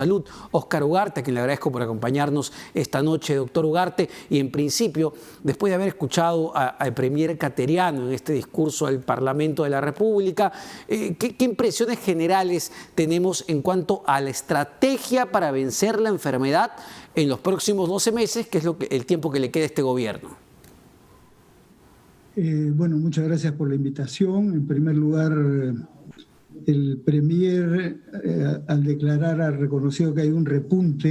Salud, Óscar Ugarte, a quien le agradezco por acompañarnos esta noche, doctor Ugarte. Y en principio, después de haber escuchado al premier Cateriano en este discurso al Parlamento de la República, ¿qué impresiones generales tenemos en cuanto a la estrategia para vencer la enfermedad en los próximos 12 meses, que es el tiempo que le queda a este gobierno? Bueno, muchas gracias por la invitación. En primer lugar, el premier, al declarar, ha reconocido que hay un repunte,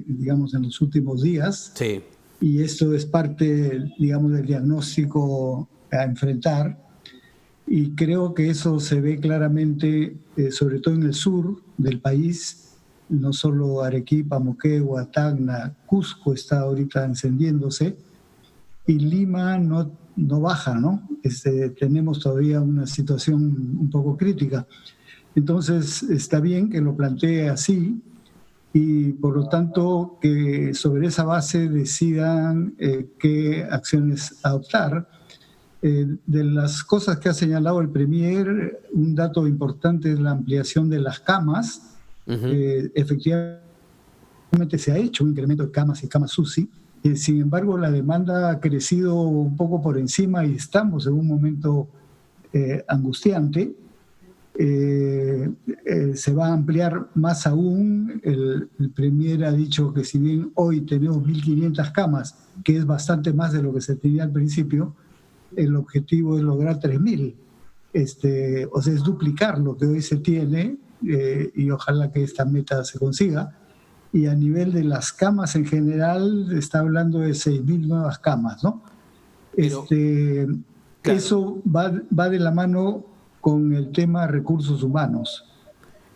digamos, en los últimos días. Sí. Y esto es parte, digamos, del diagnóstico a enfrentar. Y creo que eso se ve claramente, sobre todo en el sur del país, no solo Arequipa, Moquegua, Tacna, Cusco está ahorita encendiéndose, y Lima no baja, ¿no? Tenemos todavía una situación un poco crítica. Entonces, está bien que lo plantee así y, por lo tanto, que sobre esa base decidan qué acciones adoptar. De las cosas que ha señalado el premier, un dato importante es la ampliación de las camas. Efectivamente, se ha hecho un incremento de camas y camas UCI. Sin embargo, la demanda ha crecido un poco por encima y estamos en un momento angustiante. Se va a ampliar más aún. El premier ha dicho que si bien hoy tenemos 1.500 camas, que es bastante más de lo que se tenía al principio, el objetivo es lograr 3.000. O sea, es duplicar lo que hoy se tiene y ojalá que esta meta se consiga. Y a nivel de las camas en general, está hablando de 6.000 nuevas camas, ¿no? Pero, claro, eso va de la mano con el tema de recursos humanos.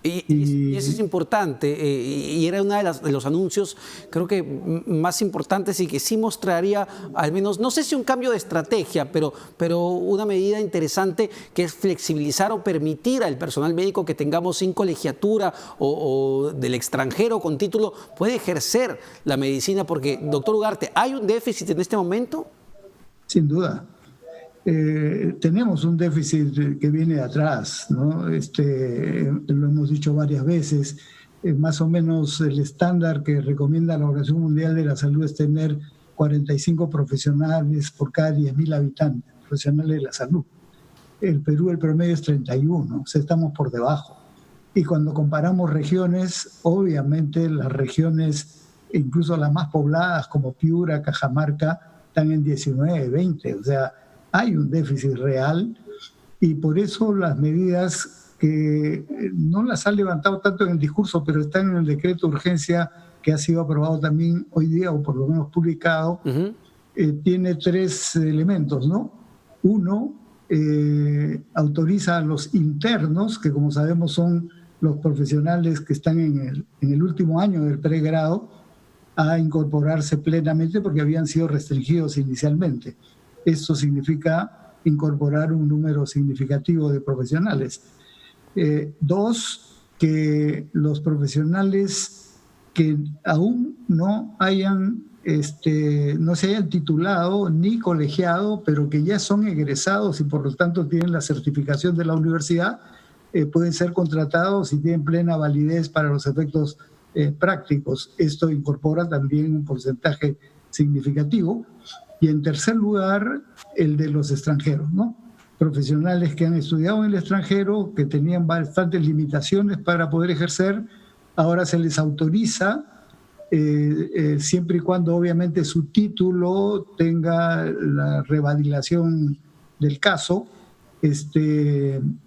Y eso es importante, y era uno de los anuncios, creo que más importantes y que sí mostraría, al menos, no sé si un cambio de estrategia, pero una medida interesante, que es flexibilizar o permitir al personal médico que tengamos sin colegiatura o del extranjero con título, puede ejercer la medicina, porque, doctor Ugarte, ¿hay un déficit en este momento? Sin duda. Tenemos un déficit que viene de atrás, ¿no? Lo hemos dicho varias veces. Más o menos el estándar que recomienda la Organización Mundial de la Salud es tener 45 profesionales por cada 10.000 habitantes, profesionales de la salud. El Perú, el promedio es 31, o sea, estamos por debajo. Y cuando comparamos regiones, obviamente las regiones, incluso las más pobladas como Piura, Cajamarca, están en 19, 20, o sea, hay un déficit real y por eso las medidas que no las ha levantado tanto en el discurso, pero están en el decreto de urgencia que ha sido aprobado también hoy día, o por lo menos publicado, tiene 3 elementos, ¿no? Uno, autoriza a los internos, que como sabemos son los profesionales que están en el último año del pregrado, a incorporarse plenamente porque habían sido restringidos inicialmente. Esto significa incorporar un número significativo de profesionales. 2, que los profesionales que aún no se hayan titulado ni colegiado, pero que ya son egresados y por lo tanto tienen la certificación de la universidad, pueden ser contratados y tienen plena validez para los efectos prácticos. Esto incorpora también un porcentaje significativo. Y en tercer lugar, el de los extranjeros, ¿no? Profesionales que han estudiado en el extranjero, que tenían bastantes limitaciones para poder ejercer, ahora se les autoriza, siempre y cuando obviamente su título tenga la revalidación del caso,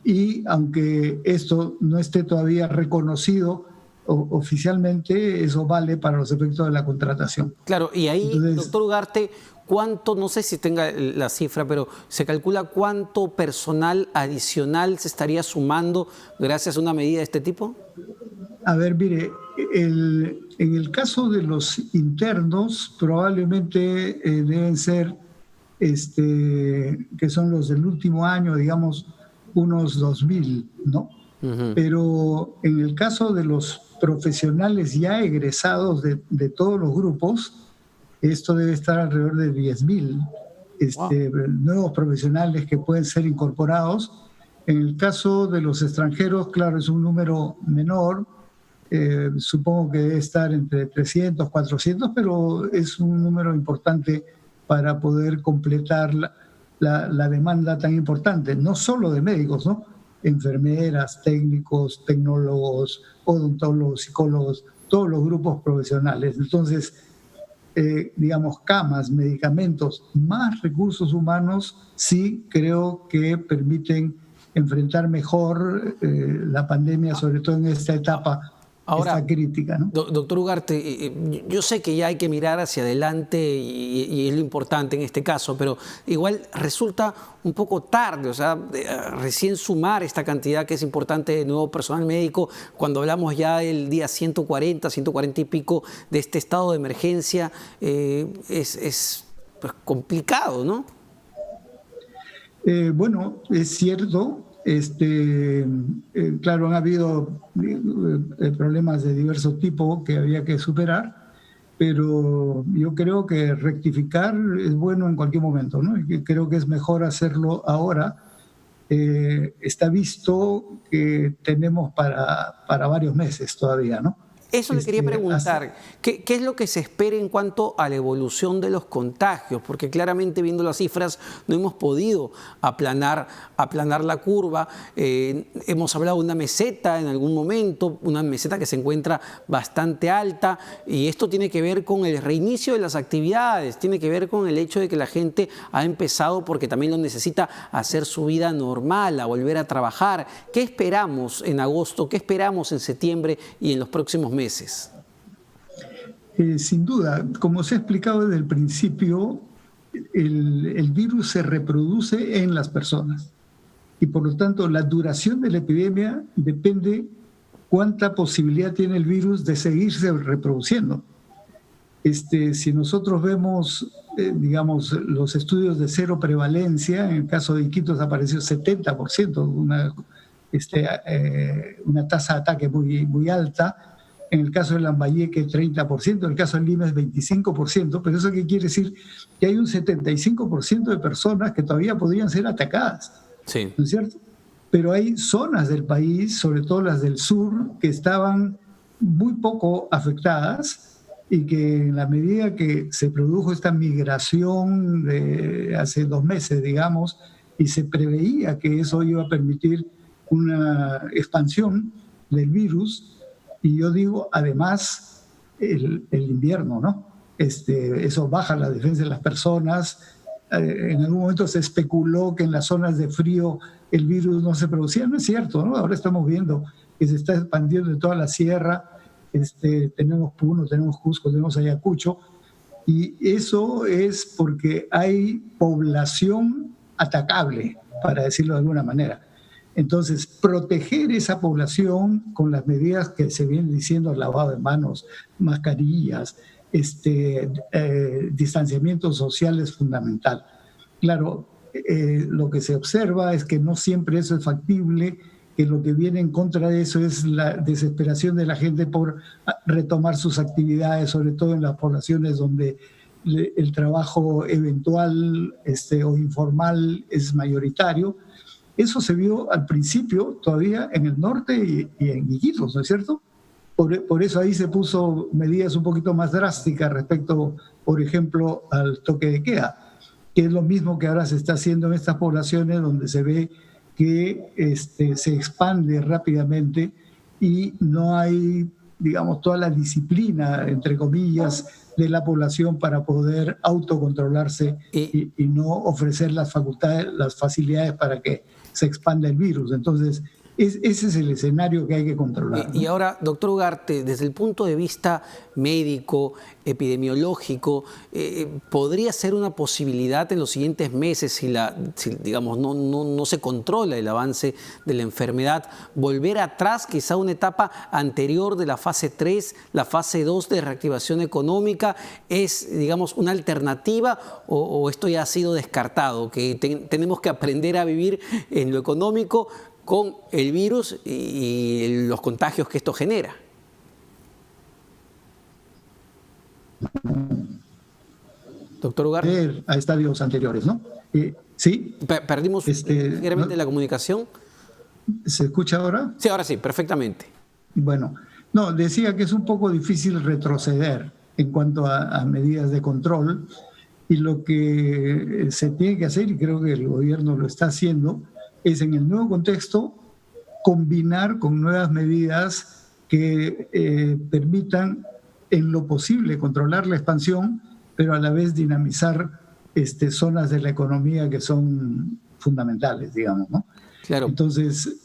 y aunque esto no esté todavía reconocido oficialmente, eso vale para los efectos de la contratación. Claro, y ahí, entonces, doctor Ugarte, ¿cuánto, no sé si tenga la cifra, pero se calcula cuánto personal adicional se estaría sumando gracias a una medida de este tipo? A ver, mire, en el caso de los internos, probablemente deben ser, que son los del último año, digamos, unos 2.000, ¿no? Pero en el caso de los profesionales ya egresados de todos los grupos, esto debe estar alrededor de 10.000 nuevos profesionales que pueden ser incorporados. En el caso de los extranjeros, claro, es un número menor, Supongo que debe estar entre 300, 400, pero es un número importante para poder completar la demanda tan importante, no solo de médicos, ¿no? Enfermeras, técnicos, tecnólogos, odontólogos, psicólogos, todos los grupos profesionales. Entonces, digamos, camas, medicamentos, más recursos humanos, sí creo que permiten enfrentar mejor la pandemia, sobre todo en esta etapa. Ahora, crítica, ¿no? Doctor Ugarte, yo sé que ya hay que mirar hacia adelante y es lo importante en este caso, pero igual resulta un poco tarde, o sea, recién sumar esta cantidad que es importante de nuevo personal médico, cuando hablamos ya del día 140, 140 y pico de este estado de emergencia, es pues, complicado, ¿no? Bueno, es cierto. Claro, han habido problemas de diverso tipo que había que superar, pero yo creo que rectificar es bueno en cualquier momento, ¿no? Y creo que es mejor hacerlo ahora. Está visto que tenemos para varios meses todavía, ¿no? Eso le quería preguntar, ¿qué es lo que se espera en cuanto a la evolución de los contagios? Porque claramente viendo las cifras no hemos podido aplanar la curva. Hemos hablado de una meseta en algún momento, una meseta que se encuentra bastante alta, y esto tiene que ver con el reinicio de las actividades, tiene que ver con el hecho de que la gente ha empezado, porque también lo necesita, a hacer su vida normal, a volver a trabajar. ¿Qué esperamos en agosto? ¿Qué esperamos en septiembre y en los próximos meses? Sin duda, como se ha explicado desde el principio, el virus se reproduce en las personas y por lo tanto la duración de la epidemia depende cuánta posibilidad tiene el virus de seguirse reproduciendo. Si nosotros vemos, digamos, los estudios de cero prevalencia, en el caso de Iquitos apareció 70%, una tasa de ataque muy alta. En el caso de Lambayeque, 30%, en el caso de Lima es 25%, pero ¿eso qué quiere decir? Que hay un 75% de personas que todavía podrían ser atacadas, sí, ¿no es cierto? Pero hay zonas del país, sobre todo las del sur, que estaban muy poco afectadas y que en la medida que se produjo esta migración de hace 2 meses, digamos, y se preveía que eso iba a permitir una expansión del virus. Y yo digo, además, el invierno, ¿no? Eso baja la defensa de las personas. En algún momento se especuló que en las zonas de frío el virus no se producía. No es cierto, ¿no? Ahora estamos viendo que se está expandiendo en toda la sierra. Tenemos Puno, tenemos Cusco, tenemos Ayacucho. Y eso es porque hay población atacable, para decirlo de alguna manera. Entonces, proteger esa población con las medidas que se vienen diciendo, lavado de manos, mascarillas, distanciamiento social es fundamental. Claro, lo que se observa es que no siempre eso es factible, que lo que viene en contra de eso es la desesperación de la gente por retomar sus actividades, sobre todo en las poblaciones donde el trabajo eventual o informal es mayoritario. Eso se vio al principio todavía en el norte y en Iquitos, ¿no es cierto? Por eso ahí se puso medidas un poquito más drásticas respecto, por ejemplo, al toque de queda, que es lo mismo que ahora se está haciendo en estas poblaciones donde se ve que se expande rápidamente y no hay, digamos, toda la disciplina, entre comillas, de la población para poder autocontrolarse y no ofrecer las facultades, las facilidades para que se expanda el virus. Entonces, ese es el escenario que hay que controlar, ¿no? Y ahora, doctor Ugarte, desde el punto de vista médico, epidemiológico, ¿podría ser una posibilidad en los siguientes meses, si digamos, no se controla el avance de la enfermedad, volver atrás quizá a una etapa anterior de la fase 3, la fase 2 de reactivación económica? ¿Es, digamos, una alternativa o esto ya ha sido descartado, que tenemos que aprender a vivir en lo económico con el virus y los contagios que esto genera? Doctor Ugarte. A estadios anteriores, ¿no? Sí. ¿Perdimos ligeramente la comunicación? ¿Se escucha ahora? Sí, ahora sí, perfectamente. Bueno, No, decía que es un poco difícil retroceder en cuanto a medidas de control, y lo que se tiene que hacer, y creo que el gobierno lo está haciendo, es en el nuevo contexto combinar con nuevas medidas que permitan en lo posible controlar la expansión, pero a la vez dinamizar zonas de la economía que son fundamentales, digamos, ¿no? Claro. Entonces,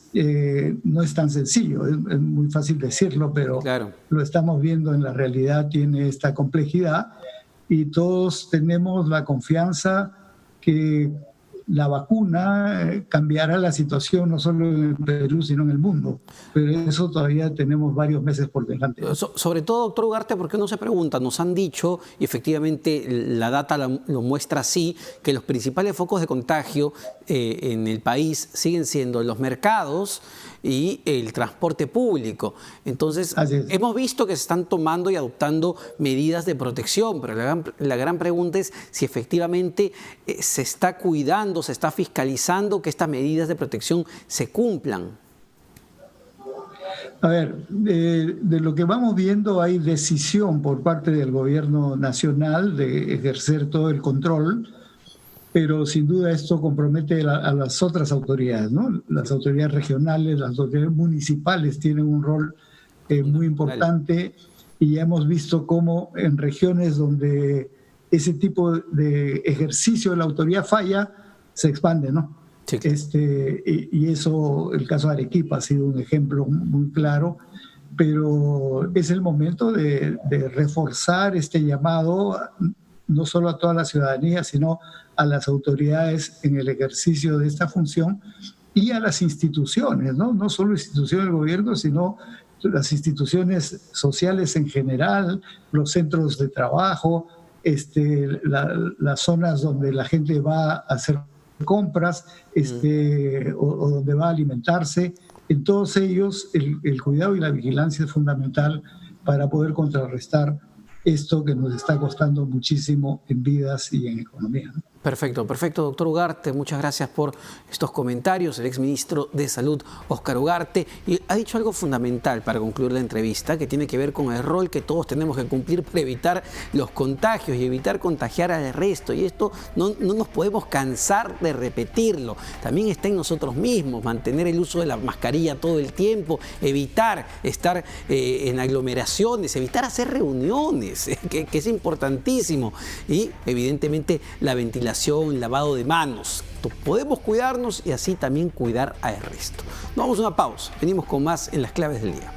no es tan sencillo, es muy fácil decirlo, pero Claro. lo estamos viendo en la realidad, tiene esta complejidad, y todos tenemos la confianza que la vacuna cambiará la situación no solo en el Perú, sino en el mundo. Pero eso todavía tenemos varios meses por delante. Sobre todo, doctor Ugarte, ¿por qué no se pregunta? Nos han dicho, y efectivamente la data lo muestra así, que los principales focos de contagio en el país siguen siendo los mercados y el transporte público. Entonces, hemos visto que se están tomando y adoptando medidas de protección, pero la gran pregunta es si efectivamente se está cuidando, se está fiscalizando que estas medidas de protección se cumplan. A ver, de lo que vamos viendo hay decisión por parte del gobierno nacional de ejercer todo el control, pero sin duda esto compromete a las otras autoridades, ¿no? Las autoridades regionales, las autoridades municipales tienen un rol muy importante, y ya hemos visto cómo en regiones donde ese tipo de ejercicio de la autoridad falla, se expande, ¿no? Sí. Y eso, el caso de Arequipa ha sido un ejemplo muy claro, pero es el momento de reforzar este llamado, no solo a toda la ciudadanía, sino a las autoridades en el ejercicio de esta función, y a las instituciones, ¿no? No solo instituciones del gobierno, sino las instituciones sociales en general, los centros de trabajo, las zonas donde la gente va a hacer compras, o donde va a alimentarse. En todos ellos el cuidado y la vigilancia es fundamental para poder contrarrestar esto que nos está costando muchísimo en vidas y en economía, ¿no? Perfecto, perfecto, doctor Ugarte. Muchas gracias por estos comentarios. El exministro de Salud, Óscar Ugarte, y ha dicho algo fundamental para concluir la entrevista, que tiene que ver con el rol que todos tenemos que cumplir para evitar los contagios y evitar contagiar al resto. Y esto no nos podemos cansar de repetirlo. También está en nosotros mismos, mantener el uso de la mascarilla todo el tiempo, evitar estar en aglomeraciones, evitar hacer reuniones, que es importantísimo. Y evidentemente la ventilación, lavado de manos. Podemos cuidarnos y así también cuidar al resto. Nos vamos a una pausa. Venimos con más en las claves del día.